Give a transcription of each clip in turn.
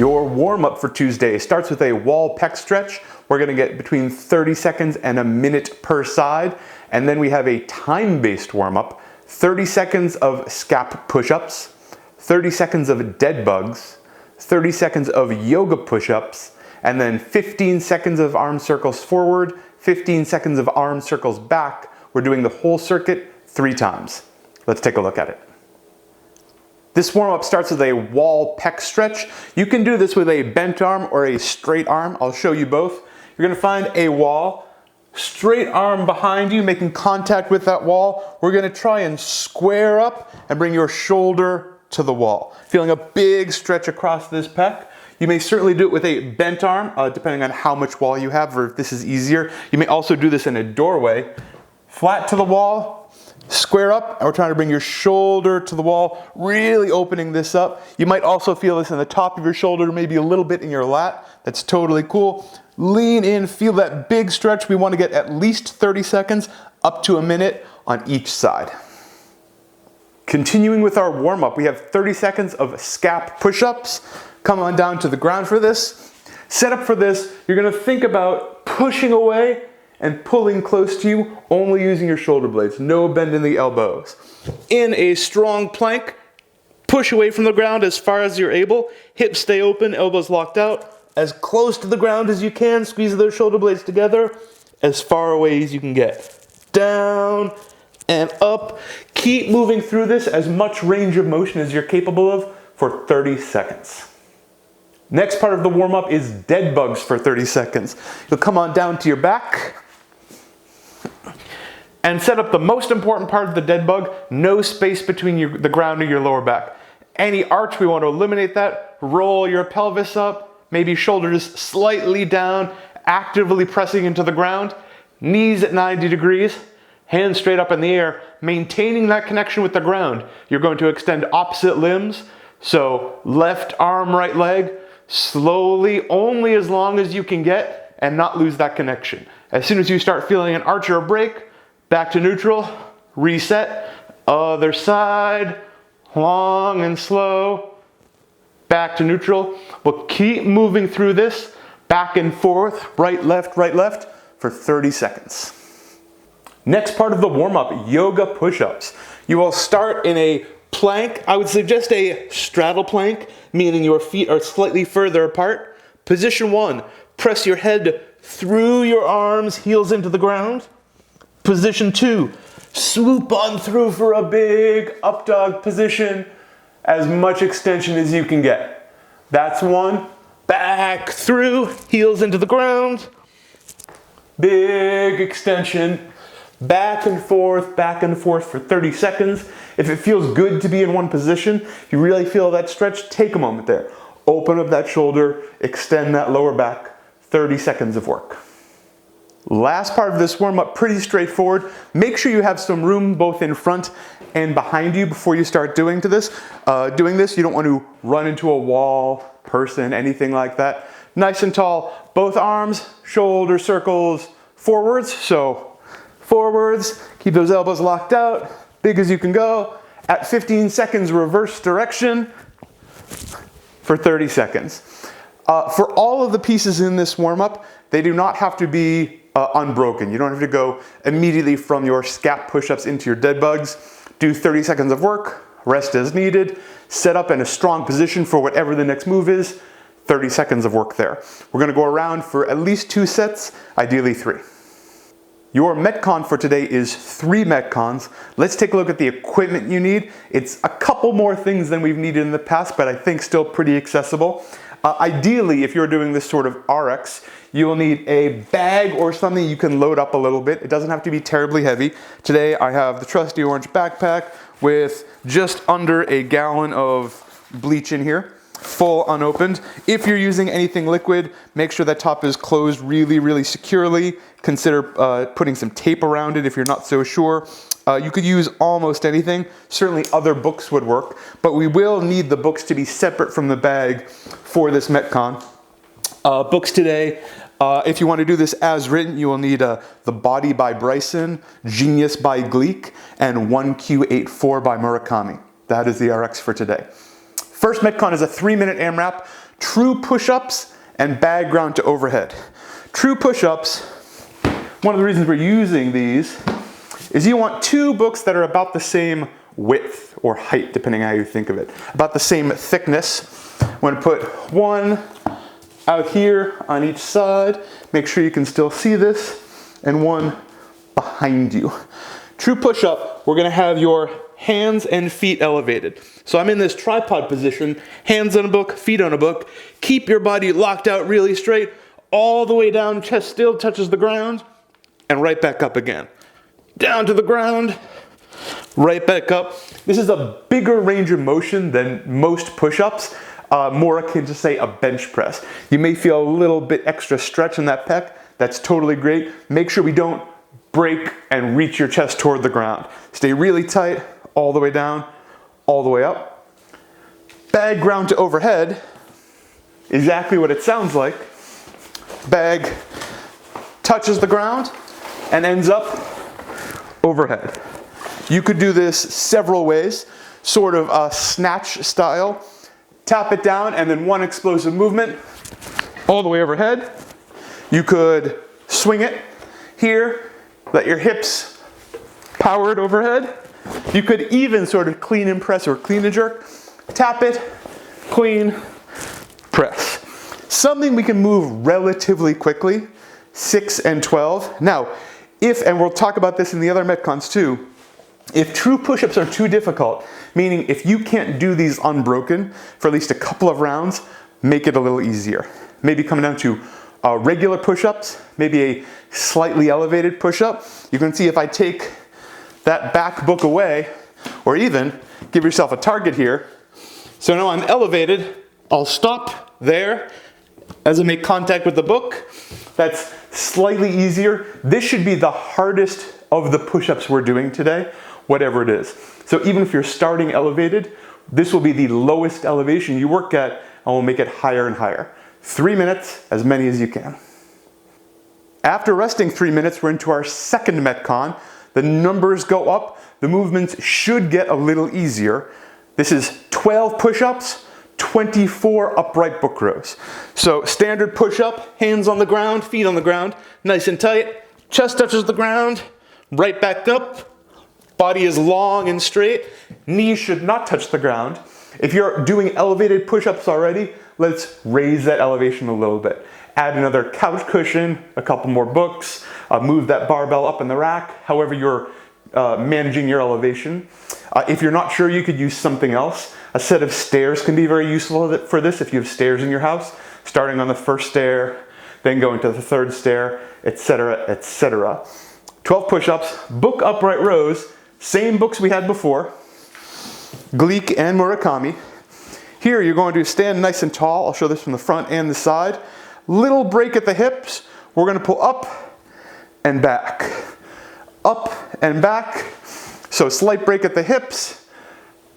Your warm-up for Tuesday starts with a wall pec stretch. We're gonna get between 30 seconds and a minute per side. And then we have a time-based warm-up, 30 seconds of scap push-ups, 30 seconds of dead bugs, 30 seconds of yoga push-ups, and then 15 seconds of arm circles forward, 15 seconds of arm circles back. We're doing the whole circuit 3 times. Let's take a look at it. This warm-up starts with a wall pec stretch. You can do this with a bent arm or a straight arm. I'll show you both. You're gonna find a wall, straight arm behind you, making contact with that wall. We're gonna try and square up and bring your shoulder to the wall. Feeling a big stretch across this pec. You may certainly do it with a bent arm, depending on how much wall you have, or if this is easier. You may also do this in a doorway. Flat to the wall, square up, and we're trying to bring your shoulder to the wall, really opening this up. You might also feel this in the top of your shoulder, maybe a little bit in your lat. That's totally cool. Lean in, feel that big stretch. We want to get at least 30 seconds, up to a minute on each side. Continuing with our warm-up, we have 30 seconds of scap push-ups. Come on down to the ground for this. Set up for this, you're gonna think about pushing away and pulling close to you, only using your shoulder blades, no bend in the elbows. In a strong plank, push away from the ground as far as you're able, hips stay open, elbows locked out, as close to the ground as you can, squeeze those shoulder blades together, as far away as you can get. Down and up. Keep moving through this as much range of motion as you're capable of for 30 seconds. Next part of the warm-up is dead bugs for 30 seconds. You'll come on down to your back and set up the most important part of the dead bug, no space between the ground and your lower back. Any arch, we want to eliminate that. Roll your pelvis up, maybe shoulders slightly down, actively pressing into the ground. Knees at 90 degrees, hands straight up in the air, maintaining that connection with the ground. You're going to extend opposite limbs, so left arm, right leg, slowly, only as long as you can get, and not lose that connection. As soon as you start feeling an arch or a break, back to neutral, reset, other side, long and slow, back to neutral. We'll keep moving through this, back and forth, right, left, for 30 seconds. Next part of the warm-up, yoga push-ups. You will start in a plank. I would suggest a straddle plank, meaning your feet are slightly further apart. Position 1, press your head through your arms, heels into the ground. Position 2, swoop on through for a big up dog position, as much extension as you can get. That's 1, back through, heels into the ground, big extension, back and forth for 30 seconds. If it feels good to be in one position, if you really feel that stretch, take a moment there. Open up that shoulder, extend that lower back, 30 seconds of work. Last part of this warm-up, pretty straightforward. Make sure you have some room both in front and behind you before you start doing this. You don't want to run into a wall, person, anything like that. Nice and tall, both arms, shoulder circles forwards. So forwards, keep those elbows locked out, big as you can go. At 15 seconds, reverse direction for 30 seconds. For all of the pieces in this warm-up, they do not have to be unbroken. You don't have to go immediately from your scap push-ups into your dead bugs. Do 30 seconds of work, rest as needed, set up in a strong position for whatever the next move is, 30 seconds of work there. We're gonna go around for at least 2 sets, ideally 3. Your Metcon for today is 3 Metcons. Let's take a look at the equipment you need. It's a couple more things than we've needed in the past, but I think still pretty accessible. Ideally, if you're doing this sort of RX, you will need a bag or something you can load up a little bit. It doesn't have to be terribly heavy. Today I have the trusty orange backpack with just under a gallon of bleach in here, full unopened. If you're using anything liquid, make sure that top is closed really securely. Consider putting some tape around it if you're not so sure. You could use almost anything. Certainly other books would work, but we will need the books to be separate from the bag for this Metcon. Books today, if you want to do this as written, you will need The Body by Bryson, Genius by Gleek, and 1Q84 by Murakami. That is the RX for today. First Metcon is a 3-minute AMRAP, true push-ups and bag ground to overhead. True push-ups, one of the reasons we're using these is you want two books that are about the same width or height, depending on how you think of it, about the same thickness. I'm going to put one out here on each side, make sure you can still see this, and one behind you. True push-up, we're going to have your hands and feet elevated. So I'm in this tripod position, hands on a book, feet on a book. Keep your body locked out really straight, all the way down, chest still touches the ground, and right back up again. Down to the ground, right back up. This is a bigger range of motion than most push-ups, more akin to, say, a bench press. You may feel a little bit extra stretch in that pec. That's totally great. Make sure we don't break and reach your chest toward the ground. Stay really tight, all the way down, all the way up. Bag ground to overhead, exactly what it sounds like. Bag touches the ground and ends up overhead. You could do this several ways, sort of a snatch style. Tap it down and then one explosive movement all the way overhead. You could swing it here, let your hips powered overhead. You could even sort of clean and press or clean and jerk. Tap it, clean, press. Something we can move relatively quickly, 6 and 12. Now, and we'll talk about this in the other Metcons too, if true push-ups are too difficult, meaning if you can't do these unbroken for at least a couple of rounds, make it a little easier. Maybe come down to regular push-ups, maybe a slightly elevated push-up. You can see if I take that back book away, or even give yourself a target here. So now I'm elevated, I'll stop there as I make contact with the book. That's slightly easier. This should be the hardest of the push-ups we're doing today, whatever it is. So even if you're starting elevated, this will be the lowest elevation you work at, and we'll make it higher and higher. 3 minutes, as many as you can. After resting 3 minutes, we're into our second Metcon. The numbers go up, the movements should get a little easier. This is 12 push-ups, 24 upright book rows. So standard push-up, hands on the ground, feet on the ground, nice and tight, chest touches the ground, right back up, body is long and straight, knees should not touch the ground. If you're doing elevated push-ups already, let's raise that elevation a little bit. Add another couch cushion, a couple more books, move that barbell up in the rack, however you're managing your elevation. If you're not sure, you could use something else. A set of stairs can be very useful for this if you have stairs in your house, starting on the first stair, then going to the third stair, etc., etc. 12 push-ups, book upright rows, same books we had before, Gleek and Murakami. Here you're going to stand nice and tall. I'll show this from the front and the side. Little break at the hips. We're going to pull up and back. Up and back. So slight break at the hips.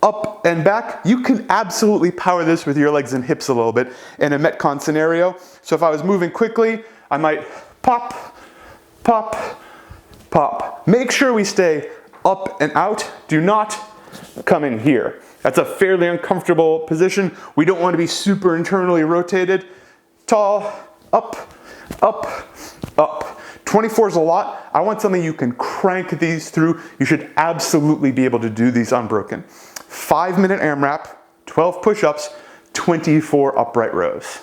Up and back. You can absolutely power this with your legs and hips a little bit in a Metcon scenario. So if I was moving quickly, I might pop, pop, pop. Make sure we stay up and out. Do not come in here. That's a fairly uncomfortable position. We don't want to be super internally rotated. Tall, up, up, up. 24 is a lot. I want something you can crank these through. You should absolutely be able to do these unbroken. 5-minute AMRAP, 12 push-ups, 24 upright rows.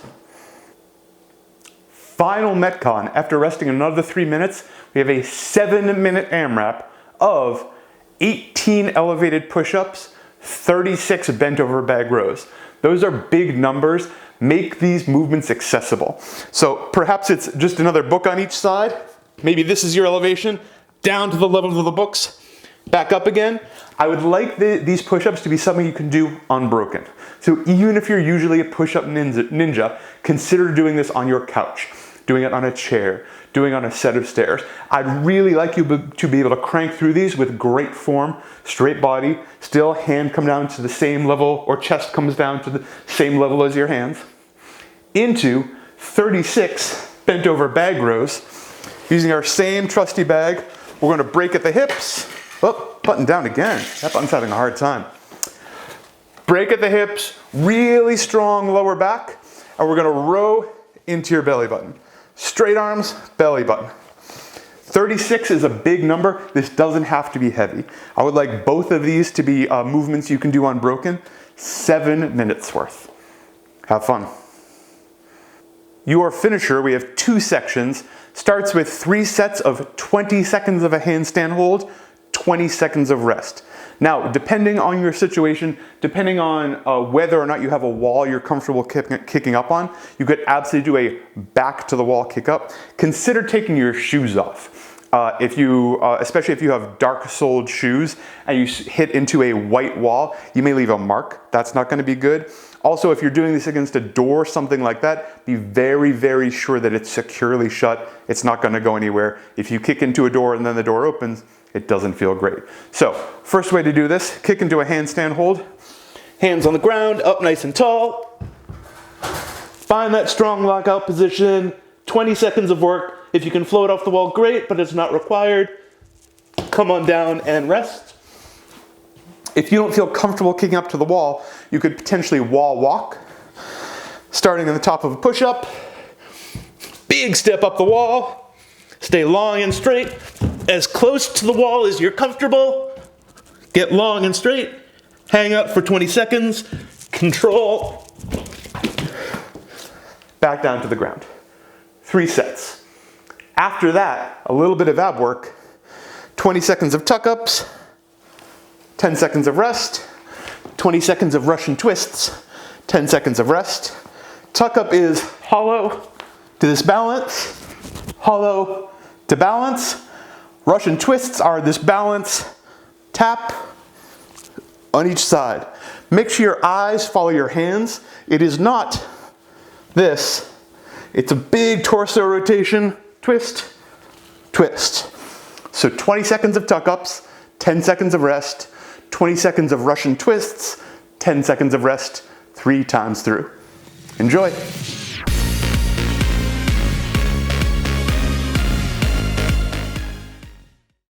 Final Metcon. After resting another 3 minutes, we have a 7-minute AMRAP of 18 elevated push-ups, 36 bent over bag rows. Those are big numbers. Make these movements accessible. So perhaps it's just another book on each side. Maybe this is your elevation, down to the level of the books, back up again. I would like these push-ups to be something you can do unbroken. So even if you're usually a push-up ninja, consider doing this on your couch, doing it on a chair, doing on a set of stairs. I'd really like you to be able to crank through these with great form, straight body, still hand come down to the same level, or chest comes down to the same level as your hands, into 36 bent over bag rows. Using our same trusty bag, we're going to break at the hips. Oh, button down again. That button's having a hard time. Break at the hips, really strong lower back. and we're gonna row into your belly button. Straight arms, belly button. 36 is a big number. This doesn't have to be heavy. I would like both of these to be movements you can do unbroken. 7 minutes worth. Have fun. Your finisher, we have 2 sections, starts with 3 sets of 20 seconds of a handstand hold, 20 seconds of rest. Now, depending on your situation, depending on whether or not you have a wall you're comfortable kicking up on, you could absolutely do a back to the wall kick up. Consider taking your shoes off. Especially if you have dark soled shoes and you hit into a white wall, you may leave a mark. That's not going to be good. Also, if you're doing this against a door, something like that, be very, very sure that it's securely shut. It's not going to go anywhere. If you kick into a door and then the door opens, it doesn't feel great. So, first way to do this, kick into a handstand hold. Hands on the ground, up nice and tall. Find that strong lockout position. 20 seconds of work. If you can float off the wall, great, but it's not required. Come on down and rest. If you don't feel comfortable kicking up to the wall, you could potentially wall walk. Starting on the top of a push-up. Big step up the wall. Stay long and straight. As close to the wall as you're comfortable. Get long and straight. Hang out for 20 seconds. Control. Back down to the ground. 3 sets. After that, a little bit of ab work. 20 seconds of tuck-ups. 10 seconds of rest. 20 seconds of Russian twists. 10 seconds of rest. Tuck-up is hollow to this balance. Hollow to balance. Russian twists are this balance, tap on each side. Make sure your eyes follow your hands. It is not this. It's a big torso rotation, twist, twist. So 20 seconds of tuck-ups, 10 seconds of rest, 20 seconds of Russian twists, 10 seconds of rest, 3 times through. Enjoy.